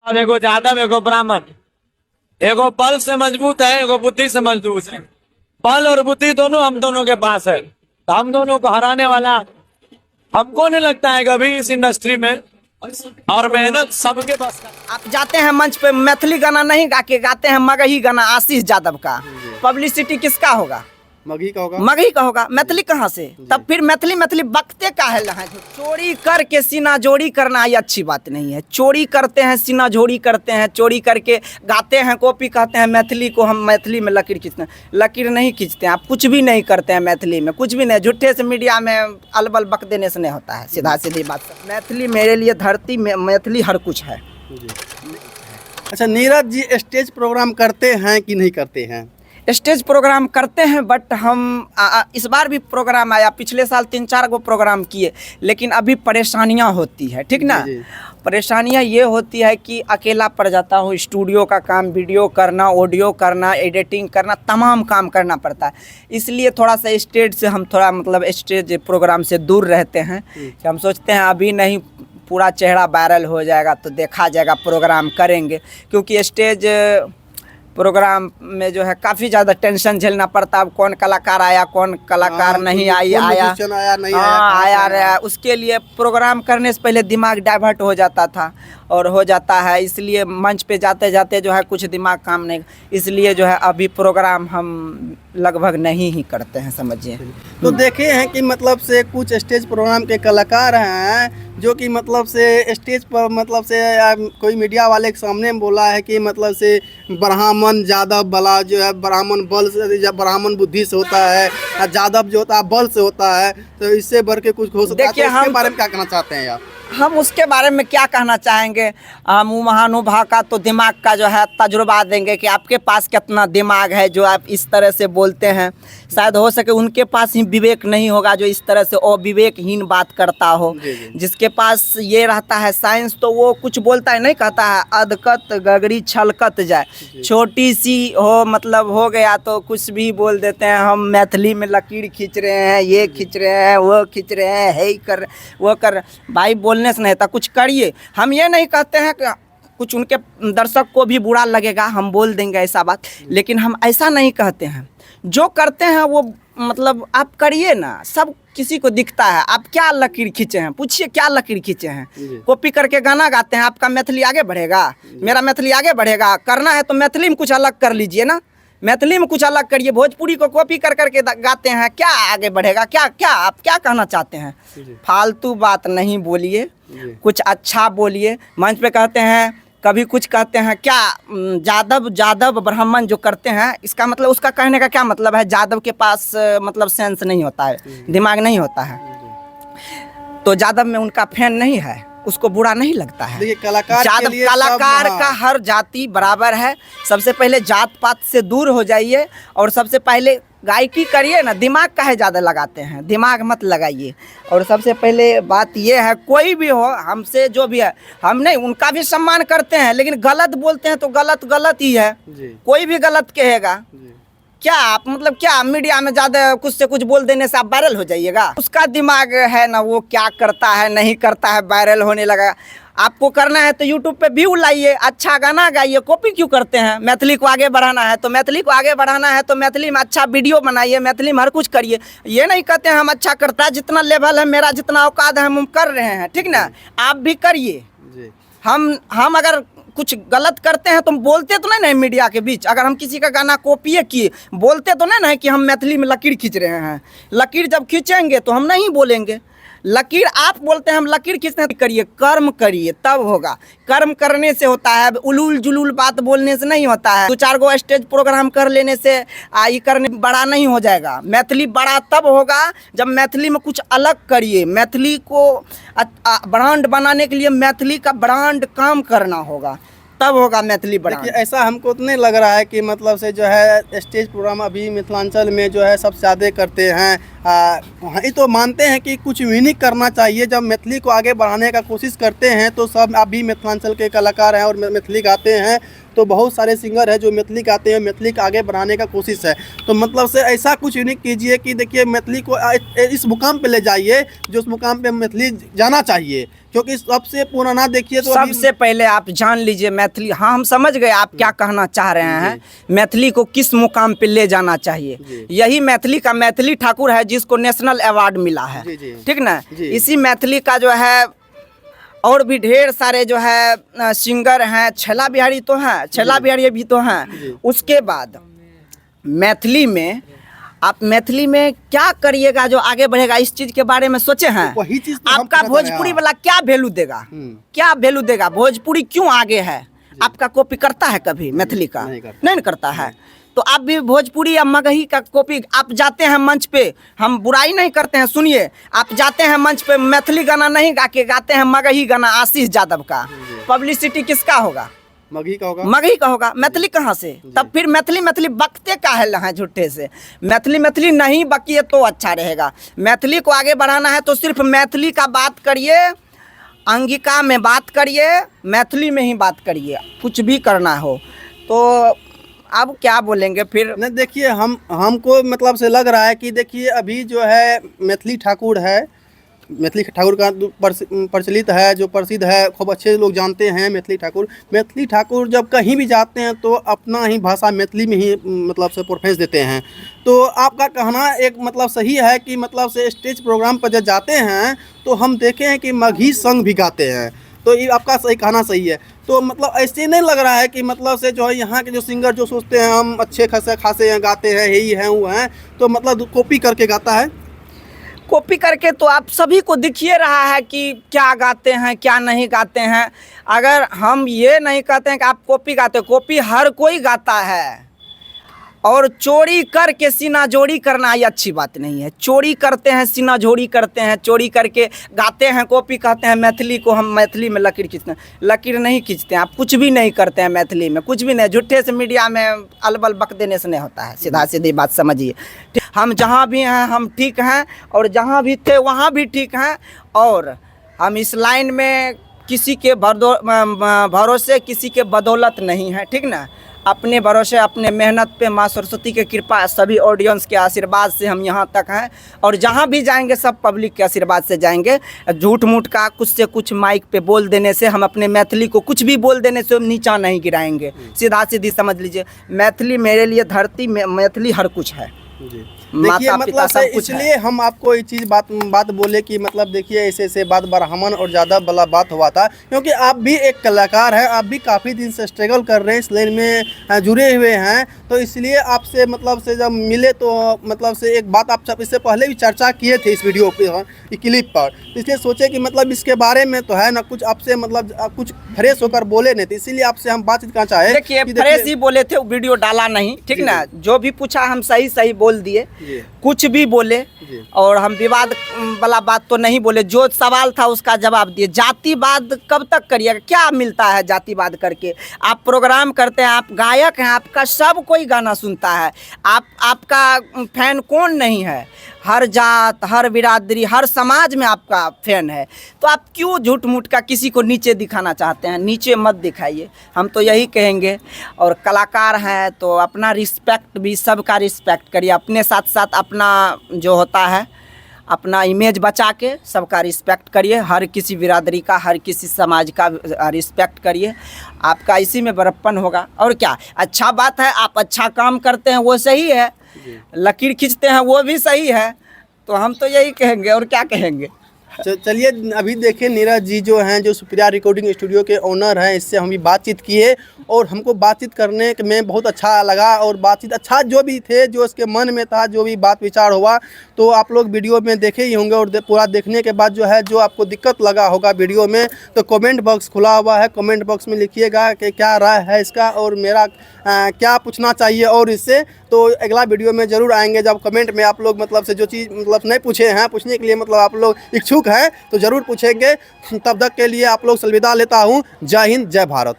अब एगो यादव एगो ब्राह्मण, एगो बल से मजबूत है, एगो बुद्धि से मजबूत है। बल और बुद्धि दोनों हम दोनों के पास है, तो हम दोनों को हराने वाला हमको नहीं लगता है कभी इस इंडस्ट्री में। और मेहनत सबके पास। आप जाते हैं मंच पे, मैथिली गाना नहीं गा के गाते हैं मगही गाना आशीष यादव का, पब्लिसिटी किसका होगा? मगही का होगा। मगही का होगा, मैथिली कहाँ से? तब फिर मैथिली मैथिली बकते का है लहाँ? चोरी करके सीना जोड़ी करना ये अच्छी बात नहीं है। चोरी करते हैं, सीना जोड़ी करते हैं, चोरी करके गाते हैं, कॉपी कहते हैं मैथिली को। हम मैथिली में लकीर खींचते हैं, लकीर नहीं खींचते हैं। आप कुछ भी नहीं करते हैं मैथिली में, कुछ भी नहीं। झूठे से मीडिया में अलबल बक देने से नहीं होता है, सीधा सीधी बात। मैथिली मेरे लिए धरती में, मैथिली हर कुछ है। अच्छा, नीरज जी स्टेज प्रोग्राम करते हैं कि नहीं करते हैं? स्टेज प्रोग्राम करते हैं, बट हम इस बार भी प्रोग्राम आया, पिछले साल 3-4 गो प्रोग्राम किए, लेकिन अभी परेशानियां होती है, ठीक ना। परेशानियां ये होती है कि अकेला पड़ जाता हूँ। स्टूडियो का काम, वीडियो करना, ऑडियो करना, एडिटिंग करना, तमाम काम करना पड़ता है। इसलिए थोड़ा सा स्टेज से हम थोड़ा मतलब स्टेज प्रोग्राम से दूर रहते हैं। कि हम सोचते हैं अभी नहीं, पूरा चेहरा वायरल हो जाएगा तो देखा जाएगा, प्रोग्राम करेंगे। क्योंकि स्टेज प्रोग्राम में जो है काफ़ी ज़्यादा टेंशन झेलना पड़ता है। अब कौन कलाकार आया, कौन कलाकार नहीं आया, आया, उसके लिए प्रोग्राम करने से पहले दिमाग डाइवर्ट हो जाता था और हो जाता है। इसलिए मंच पे जाते जाते जो है कुछ दिमाग काम नहीं, इसलिए जो है अभी प्रोग्राम हम लगभग नहीं ही करते हैं, समझिए। तो देखे हैं कि मतलब से कुछ स्टेज प्रोग्राम के कलाकार हैं जो कि मतलब से स्टेज पर मतलब से कोई मीडिया वाले के सामने बोला है कि मतलब से ब्राह्मण यादव बला जो है, ब्राह्मण बल से, ब्राह्मण बुद्धि से होता है, यादव जो होता है बल से होता है। तो इससे बढ़ के कुछ हो सकता है। तो इसके बारे में क्या कहना चाहते हैं आप? हम उसके बारे में क्या कहना चाहेंगे? हम महानुभाव का तो दिमाग का जो है तजुर्बा देंगे कि आपके पास कितना दिमाग है जो आप इस तरह से बोलते हैं। शायद हो सके उनके पास ही विवेक नहीं होगा जो इस तरह से अविवेकहीन बात करता हो। जिसके पास ये रहता है साइंस, तो वो कुछ बोलता है, नहीं कहता है अधकत गगरी छलकत जाए। छोटी सी हो मतलब हो गया तो कुछ भी बोल देते हैं। हम मैथिली में लकीर खींच रहे हैं, ये खींच रहे हैं, वो खींच रहे हैं, है कर वो कर। भाई बोलने से नहीं था, कुछ करिए। हम ये नहीं कहते हैं कि कुछ उनके दर्शक को भी बुरा लगेगा, हम बोल देंगे ऐसा बात, लेकिन हम ऐसा नहीं कहते हैं। जो करते हैं वो मतलब आप करिए ना, सब किसी को दिखता है। आप क्या लकीर खींचे हैं, पूछिए क्या लकीर खींचे हैं? कॉपी करके गाना गाते हैं, आपका मैथिली आगे बढ़ेगा? मेरा मैथिली आगे बढ़ेगा? करना है तो मैथिली में कुछ अलग कर लीजिए ना, मैथिली में कुछ अलग करिए। भोजपुरी को कॉपी कर करके गाते हैं, क्या आगे बढ़ेगा? क्या क्या आप क्या कहना चाहते हैं? फालतू बात नहीं बोलिए, कुछ अच्छा बोलिए। मंच पे कहते हैं, कभी कुछ कहते हैं क्या यादव ब्राह्मण जो करते हैं, इसका मतलब उसका कहने का क्या मतलब है? यादव के पास मतलब सेंस नहीं होता है, दिमाग नहीं होता है, तो यादव में उनका फैन नहीं है, उसको बुरा नहीं लगता है। देखिए कलाकार का हर जाति बराबर है। सबसे पहले जात पात से दूर हो जाइए और सबसे पहले गायकी करिए ना। दिमाग काहे ज़्यादा लगाते हैं, दिमाग मत लगाइए। और सबसे पहले बात ये है, कोई भी हो हमसे जो भी है, हम नहीं उनका भी सम्मान करते हैं, लेकिन गलत बोलते हैं तो गलत ही है। कोई भी गलत कहेगा क्या आप मतलब क्या मीडिया में ज़्यादा कुछ से कुछ बोल देने से आप वायरल हो जाइएगा? उसका दिमाग है ना, वो क्या करता है नहीं करता है, वायरल होने लगा। आपको करना है तो यूट्यूब पे व्यू लाइए, अच्छा गाना गाइए। कॉपी क्यों करते हैं? मैथिली को आगे बढ़ाना है तो मैथिली को आगे बढ़ाना है तो मैथिली में अच्छा वीडियो बनाइए, मैथिली में हर कुछ करिए। ये नहीं कहते हैं हम अच्छा करता है, जितना लेवल है मेरा, जितना औकात है हम कर रहे हैं, ठीक ना। आप भी करिए। हम अगर कुछ गलत करते हैं तो हम बोलते तो नहीं ना मीडिया के बीच। अगर हम किसी का गाना कॉपी किए, बोलते तो नहीं ना कि हम मैथिली में लकीर खींच रहे हैं। लकीर जब खींचेंगे तो हम नहीं बोलेंगे। लकीर आप बोलते हैं हम लकीर खींचते हैं, करिए, कर्म करिए तब होगा। कर्म करने से होता है, उलूल जुलूल बात बोलने से नहीं होता है। 2-4 गो स्टेज प्रोग्राम कर लेने से ये करने बड़ा नहीं हो जाएगा। मैथिली बड़ा तब होगा जब मैथिली में कुछ अलग करिए। मैथिली को ब्रांड बनाने के लिए मैथिली का ब्रांड काम करना होगा, तब होगा मैथिली ब्रांड। देखिए ऐसा हमको तो नहीं लग रहा है कि मतलब से जो है स्टेज प्रोग्राम अभी मिथिलांचल में जो है सबसे ज़्यादा करते हैं। ये तो मानते हैं कि कुछ यूनिक करना चाहिए। जब मैथिली को आगे बढ़ाने का कोशिश करते हैं तो सब अभी मिथिलांचल के कलाकार हैं और मैथिली गाते हैं, तो बहुत सारे सिंगर है जो मैथिली गाते हैं, मैथिली को आगे बढ़ाने का कोशिश है। तो मतलब से ऐसा कुछ यूनिक कीजिए कि देखिए मैथिली को इस मुकाम पे ले जाइए जो उस मुकाम पे मैथिली जाना चाहिए, क्योंकि सबसे पुराना देखिए तो सबसे पहले आप जान लीजिए मैथिली, हाँ हम समझ गए आप क्या कहना चाह रहे हैं, मैथिली को किस मुकाम पे ले जाना चाहिए। यही मैथिली का मैथिली ठाकुर है जिसको नेशनल अवार्ड मिला है, ठीक ना। इसी मैथिली का जो है और भी ढेर सारे जो है सिंगर हैं, छैला बिहारी तो हैं, छैला बिहारी भी तो हैं। उसके बाद मैथिली में आप मैथिली में क्या करिएगा जो आगे बढ़ेगा, इस चीज के बारे में सोचे हैं? वही चीज तो हम आपका कहते हैं, भोजपुरी वाला क्या वैल्यू देगा, क्या वैल्यू देगा? भोजपुरी क्यों आगे है? आपका कॉपी करता है कभी मैथिली का? नहीं करता है। तो आप भी भोजपुरी या मगही का कॉपी, आप जाते हैं मंच पे, हम बुराई नहीं करते हैं, सुनिए, आप जाते हैं मंच पे मैथिली गाना नहीं गा के गाते हैं मगही गाना आशीष यादव का, पब्लिसिटी किसका होगा? मगही का होगा, मगही का होगा। मैथिली कहाँ से? तब फिर मैथिली मैथिली बकते का है झूठे से। मैथिली मैथिली नहीं बकिए तो अच्छा रहेगा। मैथिली को आगे बढ़ाना है तो सिर्फ मैथिली का बात करिए, अंगिका में बात करिए, मैथिली में ही बात करिए, कुछ भी करना हो तो। अब क्या बोलेंगे फिर? नहीं देखिए, हमको मतलब से लग रहा है कि देखिए अभी जो है मैथिली ठाकुर है, मैथिली ठाकुर का प्रचलित है, जो प्रसिद्ध है, खूब अच्छे लोग जानते हैं मैथिली ठाकुर। मैथिली ठाकुर जब कहीं भी जाते हैं तो अपना ही भाषा मैथिली में ही मतलब से प्रेफरेंस देते हैं। तो आपका कहना एक मतलब सही है कि मतलब से स्टेज प्रोग्राम पर जब जाते हैं तो हम देखे हैं कि मगही संग भी गाते हैं, तो ये आपका सही कहना सही है। तो मतलब ऐसे नहीं लग रहा है कि मतलब से जो है यहाँ के जो सिंगर जो सोचते हैं हम अच्छे खासे गाते हैं, यही हैं वो हैं, तो मतलब कॉपी करके गाता है। कॉपी करके तो आप सभी को दिखिए रहा है कि क्या गाते हैं क्या नहीं गाते हैं। अगर हम ये नहीं कहते हैं कि आप कॉपी गाते, कॉपी हर कोई गाता है, और चोरी करके सीना जोड़ी करना ये अच्छी बात नहीं है। चोरी करते हैं, सीना जोड़ी करते हैं, चोरी करके गाते हैं, कॉपी कहते हैं। मैथिली को हम मैथिली में लकीर खींचते हैं, लकीर नहीं खींचते हैं। आप कुछ भी नहीं करते हैं मैथिली में, कुछ भी नहीं। झूठे से मीडिया में अलबल बक देने से नहीं होता है, सीधा सीधी बात समझिए। हम जहाँ भी हैं हम ठीक हैं, और जहाँ भी थे वहाँ भी ठीक हैं, और हम इस लाइन में किसी के भरोसे किसी के बदौलत नहीं है, ठीक ना। अपने भरोसे अपने मेहनत पे, माँ सरस्वती की कृपा, सभी ऑडियंस के आशीर्वाद से हम यहाँ तक हैं, और जहाँ भी जाएंगे सब पब्लिक के आशीर्वाद से जाएंगे। झूठ मूठ का कुछ से कुछ माइक पे बोल देने से, हम अपने मैथिली को कुछ भी बोल देने से हम नीचा नहीं गिराएंगे। सीधा सीधी समझ लीजिए, मैथिली मेरे लिए धरती में, मैथिली हर कुछ है। देखिए मतलब से इसलिए हम आपको ये चीज़ बात बोले कि मतलब देखिए ऐसे बात ब्राह्मण और ज़्यादा बड़ा बात हुआ था, क्योंकि आप भी एक कलाकार हैं, आप भी काफ़ी दिन से स्ट्रगल कर रहे हैं, इस लाइन में जुड़े हुए हैं। तो इसलिए आपसे मतलब से जब मिले तो मतलब से एक बात आप सब इससे पहले भी चर्चा किए थे इस वीडियो पर, क्लिप पर, इसलिए सोचे कि मतलब इसके बारे में तो है ना कुछ आपसे मतलब कुछ फ्रेश होकर बोले नहीं थे, इसीलिए आपसे हम बातचीत करना चाहे। देखिए फ्रेश ही बोले थे, वीडियो डाला नहीं, ठीक ना। जो भी पूछा हम सही सही बोल दिए, कुछ भी बोले, और हम विवाद वाला बात तो नहीं बोले। जो सवाल था उसका जवाब दिए। जातिवाद कब तक करिएगा? क्या मिलता है जातिवाद करके? आप प्रोग्राम करते हैं, आप गायक हैं, आपका सब कोई गाना सुनता है, आपका फैन कौन नहीं है? हर जात, हर बिरादरी, हर समाज में आपका फैन है। तो आप क्यों झूठ मूठ का किसी को नीचे दिखाना चाहते हैं? नीचे मत दिखाइए, हम तो यही कहेंगे। और कलाकार हैं तो अपना रिस्पेक्ट भी, सबका रिस्पेक्ट करिए, अपने साथ साथ अपना जो होता है अपना इमेज बचा के सबका रिस्पेक्ट करिए। हर किसी बिरादरी का, हर किसी समाज का रिस्पेक्ट करिए, आपका इसी में बड़प्पन होगा। और क्या अच्छा बात है, आप अच्छा काम करते हैं वो सही है, लकीर खींचते हैं वो भी सही है। तो हम तो यही कहेंगे, और क्या कहेंगे। चलिए अभी देखिए नीरज जी जो हैं, जो सुप्रिया रिकॉर्डिंग स्टूडियो के ओनर हैं, इससे हम भी बातचीत किए और हमको बातचीत करने में बहुत अच्छा लगा। और बातचीत अच्छा जो भी थे, जो इसके मन में था, जो भी बात विचार हुआ, तो आप लोग वीडियो में देखे ही होंगे। और पूरा देखने के बाद जो है, जो आपको दिक्कत लगा होगा वीडियो में, तो कमेंट बॉक्स खुला हुआ है, कमेंट बॉक्स में लिखिएगा कि क्या राय है इसका, और मेरा क्या पूछना चाहिए और इससे। तो अगला वीडियो में ज़रूर आएंगे, जब कमेंट में आप लोग मतलब से जो चीज़ मतलब नहीं पूछे हैं, पूछने के लिए मतलब आप लोग इच्छुक हैं, तो ज़रूर पूछेंगे। तब तक के लिए आप लोग से अलविदा लेता हूँ। जय हिंद, जय भारत।